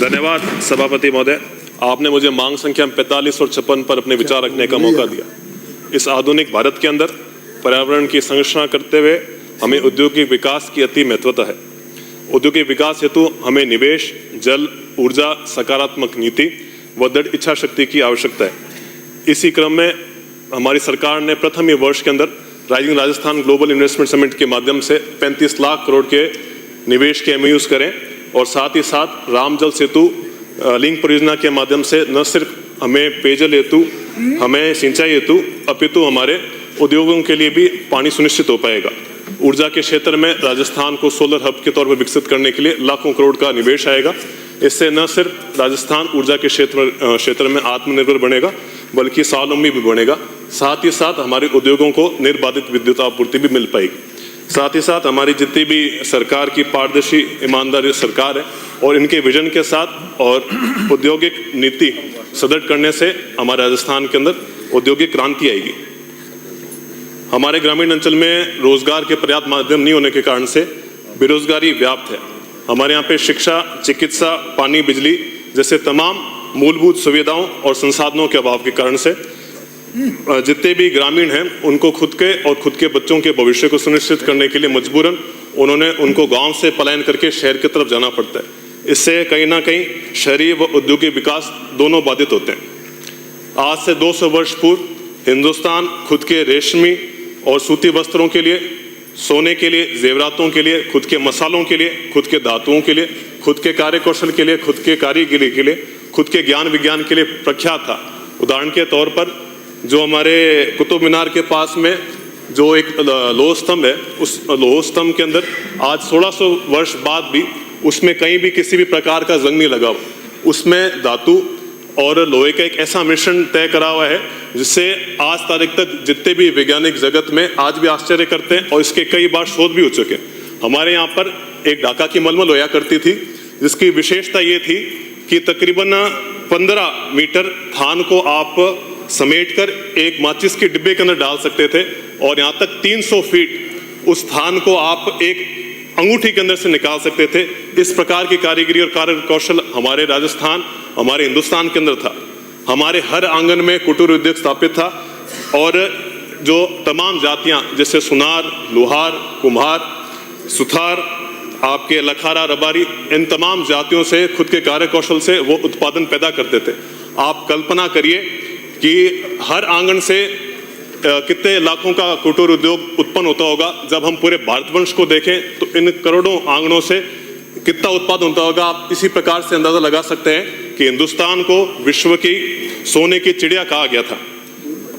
धन्यवाद सभापति महोदय, आपने मुझे मांग संख्या 45 और 56 पर अपने विचार रखने का मौका दिया। इस आधुनिक भारत के अंदर पर्यावरण की संरक्षण करते हुए हमें औद्योगिक विकास की अति महत्वता है। औद्योगिक विकास हेतु हमें निवेश, जल, ऊर्जा, सकारात्मक नीति व दृढ़ इच्छा शक्ति की आवश्यकता है। इसी क्रम में हमारी सरकार ने प्रथम ही वर्ष के अंदर rising Rajasthan global investment summit के माध्यम से 35 लाख करोड़ के निवेश के MOUs करें और साथ ही साथ राम जल सेतु लिंक परियोजना के माध्यम से न सिर्फ हमें पेयजल हेतु, हमें सिंचाई हेतु, अपितु हमारे उद्योगों के लिए भी पानी सुनिश्चित हो पाएगा। ऊर्जा के क्षेत्र में राजस्थान को सोलर हब के तौर पर विकसित करने के लिए लाखों करोड़ का निवेश आएगा। इससे न सिर्फ राजस्थान ऊर्जा के क्षेत्र में आत्मनिर्भर बनेगा बल्कि स्वावलंबी भी बनेगा। साथ ही साथ हमारे उद्योगों को निर्बाधित विद्युत आपूर्ति भी मिल पाएगी। साथ ही साथ हमारी जितनी भी सरकार की पारदर्शी ईमानदारी सरकार है और इनके विजन के साथ और औद्योगिक नीति सुदृढ़ करने से हमारे राजस्थान के अंदर औद्योगिक क्रांति आएगी। हमारे ग्रामीण अंचल में रोजगार के पर्याप्त माध्यम नहीं होने के कारण से बेरोजगारी व्याप्त है। हमारे यहाँ पे शिक्षा, चिकित्सा, पानी, बिजली जैसे तमाम मूलभूत सुविधाओं और संसाधनों के अभाव के कारण से जितने भी ग्रामीण हैं उनको खुद के और खुद के बच्चों के भविष्य को सुनिश्चित करने के लिए मजबूरन उनको गांव से पलायन करके शहर की तरफ जाना पड़ता है। इससे कहीं ना कहीं शहरी व औद्योगिक विकास दोनों बाधित होते हैं। आज से 200 वर्ष पूर्व हिंदुस्तान खुद के रेशमी और सूती वस्त्रों के लिए, सोने के लिए, जेवरातों के लिए, खुद के मसालों के लिए, खुद के धातुओं के लिए, खुद के कार्य कौशल के लिए, खुद के कारीगरी के लिए, खुद के ज्ञान विज्ञान के लिए प्रख्यात था। उदाहरण के तौर पर जो हमारे कुतुब मीनार के पास में जो एक लोह स्तंभ है, उस लोह स्तंभ के अंदर आज 1600 वर्ष बाद भी उसमें कहीं भी किसी भी प्रकार का जंग नहीं लगा हुआ। उसमें धातु और लोहे का एक ऐसा मिश्रण तय करा हुआ है जिससे आज तारीख तक जितने भी वैज्ञानिक जगत में आज भी आश्चर्य करते हैं और इसके कई बार शोध भी हो चुके हैं। हमारे यहाँ पर एक ढाका की मलमल होया करती थी जिसकी विशेषता ये थी कि तकरीबन 15 मीटर थान को आप समेटकर एक माचिस के डिब्बे के अंदर डाल सकते थे और यहाँ तक 300 फीट उस थान को आप एक अंगूठी के अंदर से निकाल सकते थे। इस प्रकार की कारीगरी और कार्य कौशल हमारे राजस्थान, हमारे हिंदुस्तान के अंदर था। हमारे हर आंगन में कुटीर उद्योग स्थापित था और जो तमाम जातियां जैसे सुनार, लोहार, कुम्हार, सुथार, आपके लखारा, रबारी, इन तमाम जातियों से खुद के कार्य कौशल से वो उत्पादन पैदा करते थे। आप कल्पना करिए कि हर आंगन से कितने लाखों का कुटीर उद्योग उत्पन्न होता होगा। जब हम पूरे भारतवर्ष को देखें तो इन करोड़ों आंगनों से कितना उत्पादन होता होगा। आप इसी प्रकार से अंदाजा लगा सकते हैं कि हिंदुस्तान को विश्व की सोने की चिड़िया कहा गया था,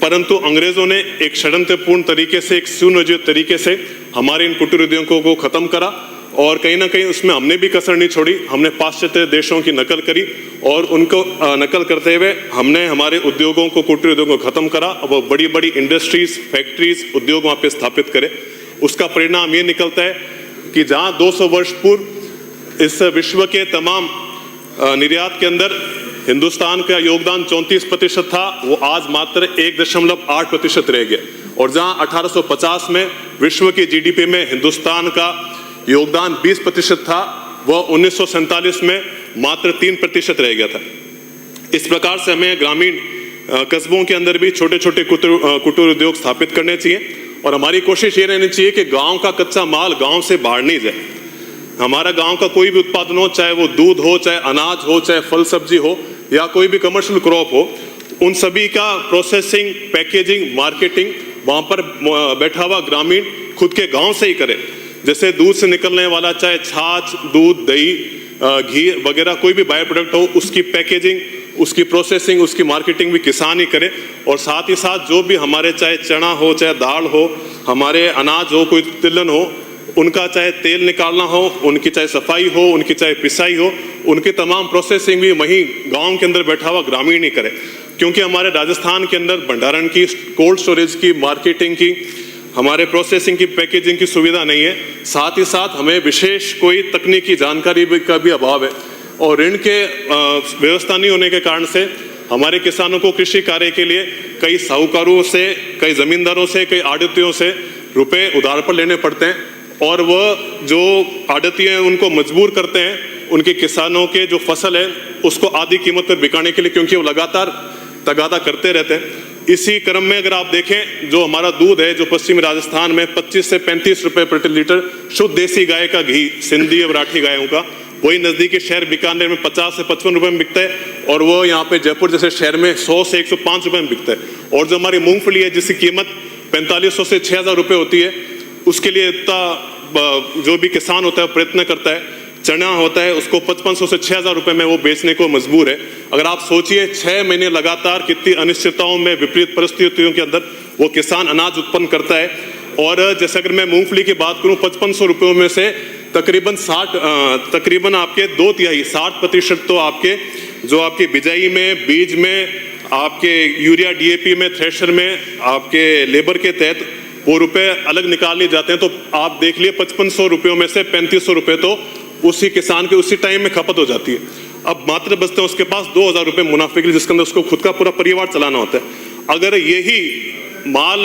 परंतु अंग्रेजों ने एक षड्यंत्रपूर्ण तरीके से, एक सुनियोजित तरीके से हमारे इन कुटीर उद्योगों को खत्म करा और कहीं ना कहीं उसमें हमने भी कसर नहीं छोड़ी। हमने पाश्चात्य देशों की नकल करी और उनको नकल करते हुए हमने हमारे उद्योगों को, कुटीर उद्योगों को खत्म करा। अब बड़ी बड़ी इंडस्ट्रीज, फैक्ट्रीज, उद्योग वहाँ पे स्थापित करे। उसका परिणाम ये निकलता है कि जहाँ 200 वर्ष पूर्व इस विश्व के तमाम निर्यात के अंदर हिंदुस्तान का योगदान 34% था, वो आज मात्र 1.8% रह गया। और जहाँ 1850 में विश्व की GDP में हिंदुस्तान का योगदान 20% था, वह 1947 में मात्र 3% रह गया था। इस प्रकार से हमें ग्रामीण कस्बों के अंदर भी छोटे छोटे कुटीर उद्योग स्थापित करने चाहिए और हमारी कोशिश ये रहनी चाहिए कि गांव का कच्चा माल गांव से बाहर नहीं जाए। हमारा गांव का कोई भी उत्पादन हो, चाहे वो दूध हो, चाहे अनाज हो, चाहे फल सब्जी हो या कोई भी कमर्शियल क्रॉप हो, उन सभी का प्रोसेसिंग, पैकेजिंग, मार्केटिंग वहाँ पर बैठा हुआ ग्रामीण खुद के गाँव से ही करे। जैसे दूध से निकलने वाला चाहे छाछ, दूध, दही, घी वगैरह कोई भी बाय प्रोडक्ट हो, उसकी पैकेजिंग, उसकी प्रोसेसिंग, उसकी मार्केटिंग भी किसान ही करे। और साथ ही साथ जो भी हमारे चाहे चना हो, चाहे दाल हो, हमारे अनाज हो, कोई तिलहन हो, उनका चाहे तेल निकालना हो, उनकी चाहे सफाई हो, उनकी चाहे पिसाई हो, उनकी तमाम प्रोसेसिंग भी वहीं गाँव के अंदर बैठा हुआ ग्रामीण ही करे। क्योंकि हमारे राजस्थान के अंदर भंडारण की, कोल्ड स्टोरेज की, मार्केटिंग की, हमारे प्रोसेसिंग की, पैकेजिंग की सुविधा नहीं है। साथ ही साथ हमें विशेष कोई तकनीकी जानकारी का भी अभाव है और ऋण के व्यवस्था नहीं होने के कारण से हमारे किसानों को कृषि कार्य के लिए कई साहूकारों से, कई जमींदारों से, कई आड़तियों से रुपए उधार पर लेने पड़ते हैं और वह जो आड़ती हैं उनको मजबूर करते हैं उनके किसानों के जो फसल है उसको आधी कीमत पर बिकाने के लिए, क्योंकि वो लगातार तगादा करते रहते हैं। इसी क्रम में अगर आप देखें, जो हमारा दूध है जो पश्चिमी राजस्थान में 25 से 35 रुपए प्रति लीटर शुद्ध देसी गाय का घी, सिंधी और मराठी गायों का, वही नजदीकी शहर बीकानेर में 50 से 55 रुपए में बिकता है, और वो यहाँ पे जयपुर जैसे शहर में 100 से 105 रुपए में बिकता है। और जो हमारी मूंगफली है जिसकी कीमत 4500 से 6000 रुपए होती है, उसके लिए इतना जो भी किसान होता है प्रयत्न करता है। चना होता है उसको 5500 से 6000 रुपए में वो बेचने को मजबूर है। अगर आप सोचिए 6 महीने लगातार कितनी अनिश्चितताओं में, विपरीत परिस्थितियों के अंदर वो किसान अनाज उत्पन्न करता है। और जैसे अगर मैं मूंगफली की बात करूं, 5500 रुपयों में से तकरीबन आपके 2/3 60% तो आपके जो आपकी बिजाई में, बीज में, आपके यूरिया DAP में, थ्रेशर में, आपके लेबर के तहत वो रुपए अलग निकाल लिए जाते हैं। तो आप देख लिए 5500 रुपयों में से 3500 रुपये तो उसी किसान के उसी टाइम में खपत हो जाती है। अब मात्र बचते हैं उसके पास 2000 रुपये मुनाफे के लिए, जिसके अंदर उसको खुद का पूरा परिवार चलाना होता है। अगर यही माल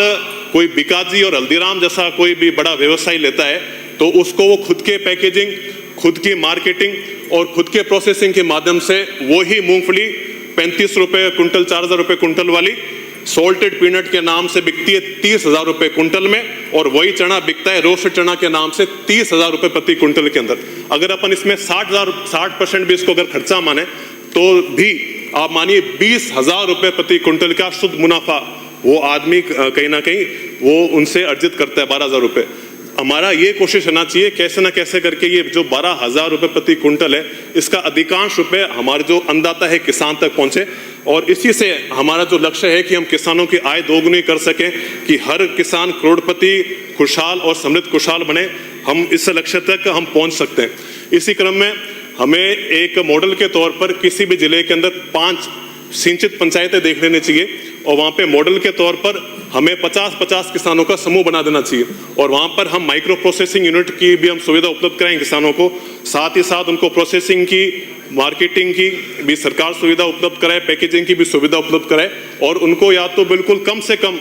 कोई बिकाजी और हल्दीराम जैसा कोई भी बड़ा व्यवसायी लेता है तो उसको वो खुद के पैकेजिंग, खुद की मार्केटिंग और खुद के प्रोसेसिंग के माध्यम से वही मूंगफली 35 रुपये कुंटल, 4000 रुपये कुंटल वाली सोल्टेड पीनट के नाम से बिकती है 30,000 रुपये कुंटल में, और वही चना बिकता है रोस्टेड चना के नाम से 30,000 रुपये प्रति कुंटल के अंदर। अगर अपन इसमें 60% भी इसको अगर खर्चा माने तो भी आप मानिए 20,000 रुपये प्रति कुंटल का शुद्ध मुनाफा वो आदमी कहीं ना कहीं वो उनसे अर्जित करता है, 12,000 रुपये। हमारा ये कोशिश रहना चाहिए कैसे ना कैसे करके ये जो 12,000 रुपये प्रति कुंटल है, इसका अधिकांश रुपए हमारे जो अन्नदाता है किसान तक पहुंचे। और इसी से हमारा जो लक्ष्य है कि हम किसानों की आय दोगुनी कर सकें, कि हर किसान करोड़पति, खुशहाल और समृद्ध खुशहाल बने, हम इस लक्ष्य तक हम पहुंच सकते हैं। इसी क्रम में हमें एक मॉडल के तौर पर किसी भी जिले के अंदर 5 सिंचित पंचायतें देख लेनी चाहिए, और वहाँ पे मॉडल के तौर पर हमें 50-50 किसानों का समूह बना देना चाहिए, और वहाँ पर हम माइक्रो प्रोसेसिंग यूनिट की भी हम सुविधा उपलब्ध कराएं किसानों को। साथ ही साथ उनको प्रोसेसिंग की, मार्केटिंग की भी सरकार सुविधा उपलब्ध कराए, पैकेजिंग की भी सुविधा उपलब्ध कराए, और उनको या तो बिल्कुल कम से कम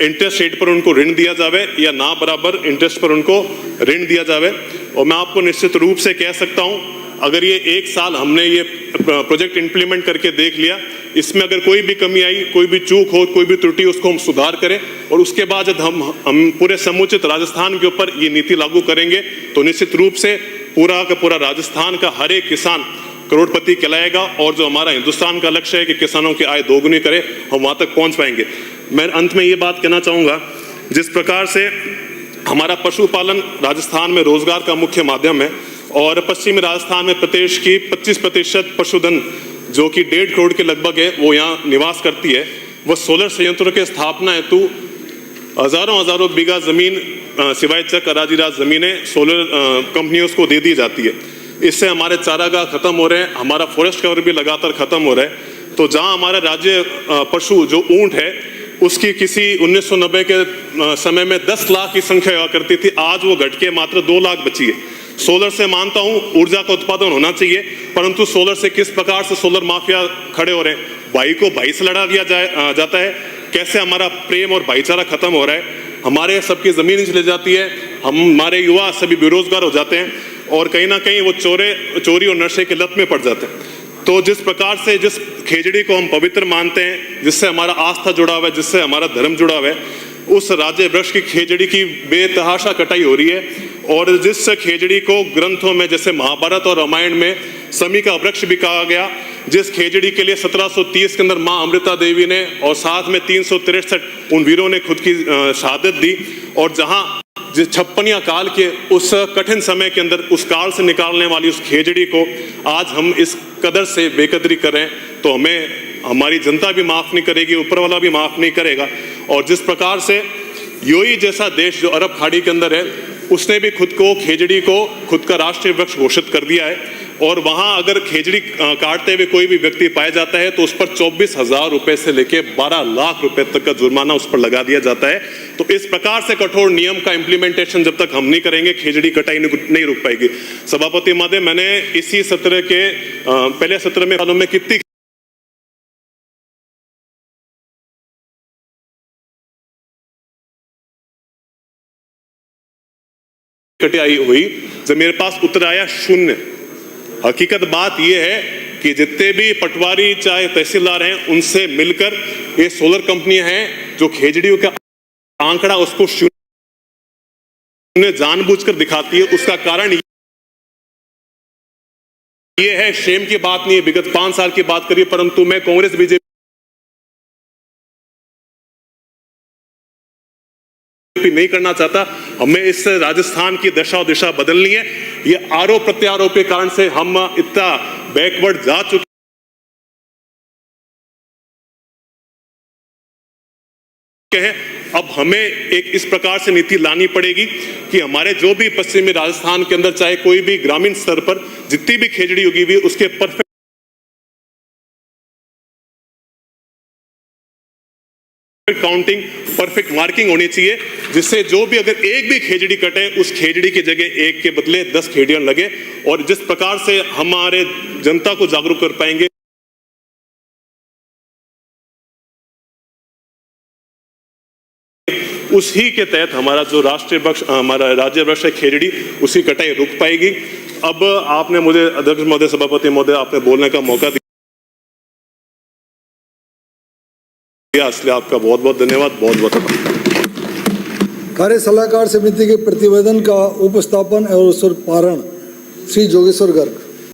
इंटरेस्ट रेट पर उनको ऋण दिया जावे या ना बराबर इंटरेस्ट पर उनको ऋण दिया जावे। और मैं आपको निश्चित रूप से कह सकता हूँ, अगर ये 1 साल हमने ये प्रोजेक्ट इंप्लीमेंट करके देख लिया, इसमें अगर कोई भी कमी आई, कोई भी चूक हो, कोई भी त्रुटि, उसको हम सुधार करें, और उसके बाद जब हम पूरे समुचित राजस्थान के ऊपर ये नीति लागू करेंगे तो निश्चित रूप से पूरा का पूरा राजस्थान का हर एक किसान करोड़पति कहलाएगा, और जो हमारा हिंदुस्तान का लक्ष्य है कि किसानों की आय दोगुनी करे, हम वहां तक पहुंच पाएंगे। मैं अंत में ये बात कहना चाहूंगा, जिस प्रकार से हमारा पशुपालन राजस्थान में रोजगार का मुख्य माध्यम है, और पश्चिमी राजस्थान में प्रदेश की 25% पशुधन जो कि 1.5 करोड़ के लगभग है वो यहाँ निवास करती है, वह सोलर संयंत्रों के स्थापना हेतु हजारों बीघा जमीन सिवाय चक अराजीराज जमीनें सोलर कंपनियों को दे दी जाती है। इससे हमारे चारागाह खत्म हो रहे हैं, हमारा फॉरेस्ट कवर भी लगातार खत्म हो रहा है। तो जहाँ हमारा राज्य पशु जो ऊंट है उसकी किसी 1990 के समय में 10 लाख की संख्या हुआ करती थी, आज वो घट के मात्र 2 लाख बची है। सोलर से मानता हूं ऊर्जा का उत्पादन होना चाहिए, परंतु सोलर से किस प्रकार से सोलर माफिया खड़े हो रहे हैं, भाई को भाई से लड़ा दिया जाता है, कैसे हमारा प्रेम और भाईचारा खत्म हो रहा है, हमारे सबकी जमीन चली जाती है, हमारे युवा सभी बेरोजगार हो जाते हैं, और कहीं ना कहीं वो चोरी और नशे के लत में पड़ जाते हैं। तो जिस प्रकार से जिस खेजड़ी को हम पवित्र मानते हैं, जिससे हमारा आस्था जुड़ा हुआ है, जिससे हमारा धर्म जुड़ा हुआ है, उस राज्य वृक्ष की खेजड़ी की बेतहाशा कटाई हो रही है। और जिस खेजड़ी को ग्रंथों में जैसे महाभारत और रामायण में समी का वृक्ष भी कहा गया, जिस खेजड़ी के लिए 1730 के अंदर मां अमृता देवी ने और साथ में 363 उन वीरों ने खुद की शहादत दी, और जहां जिस 56 काल के उस कठिन समय के अंदर उस काल से निकालने वाली उस खेजड़ी को आज हम इस कदर से बेकदरी करें तो हमें हमारी जनता भी माफ नहीं करेगी, ऊपर वाला भी माफ नहीं करेगा। और जिस प्रकार से यूएई जैसा देश जो अरब खाड़ी के अंदर है, उसने भी खुद को खेजड़ी को खुद का राष्ट्रीय वृक्ष घोषित कर दिया है, और वहां अगर खेजड़ी काटते हुए कोई भी व्यक्ति पाया जाता है तो उस पर 24,000 रुपए से लेके 12 लाख रुपए तक का जुर्माना उस पर लगा दिया जाता है। तो इस प्रकार से कठोर नियम का इम्प्लीमेंटेशन जब तक हम नहीं करेंगे, खेजड़ी कटाई नहीं रुक पाएगी। सभापति महोदय, मैंने इसी सत्र के पहले सत्र में कितनी कटाई हुई, जब मेरे पास उत्तर आया 0। हकीकत बात यह है कि जितने भी पटवारी चाहे तहसीलदार हैं, उनसे मिलकर ये सोलर कंपनियां हैं जो खेजड़ियों का आंकड़ा उसको शून्य जानबूझकर दिखाती है। उसका कारण ये है, शेम की बात नहीं है, विगत 5 साल की बात करिए, परंतु मैं कांग्रेस बीजेपी नहीं करना चाहता। हमें इस राजस्थान की दशा और दिशा बदलनी है। ये आरोप प्रत्यारोप के कारण से हम इतना बैकवर्ड जा चुके हैं। अब हमें एक इस प्रकार से नीति लानी पड़ेगी कि हमारे जो भी पश्चिमी राजस्थान के अंदर, चाहे कोई भी ग्रामीण स्तर पर जितनी भी खेजड़ी होगी हुई, उसके परफेक्ट काउंटिंग, परफेक्ट मार्किंग होनी चाहिए, जिससे जो भी अगर एक भी खेजड़ी कटे, उस खेजड़ी की जगह एक के बदले 10 खेजड़ियां लगे। और जिस प्रकार से हमारे जनता को जागरूक कर पाएंगे, उसी के तहत हमारा जो राष्ट्रीय वृक्ष, हमारा राज्य वृक्ष है खेजड़ी, उसी कटाई रुक पाएगी। अब आपने मुझे अध्यक्ष महोदय, सभापति महोदय, आपने बोलने का मौका दिया, इसलिए आपका बहुत बहुत धन्यवाद, बहुत बहुत कार्य सलाहकार समिति के प्रतिवेदन का उपस्थापन और उस पर पारण श्री जोगेश्वर गर्ग।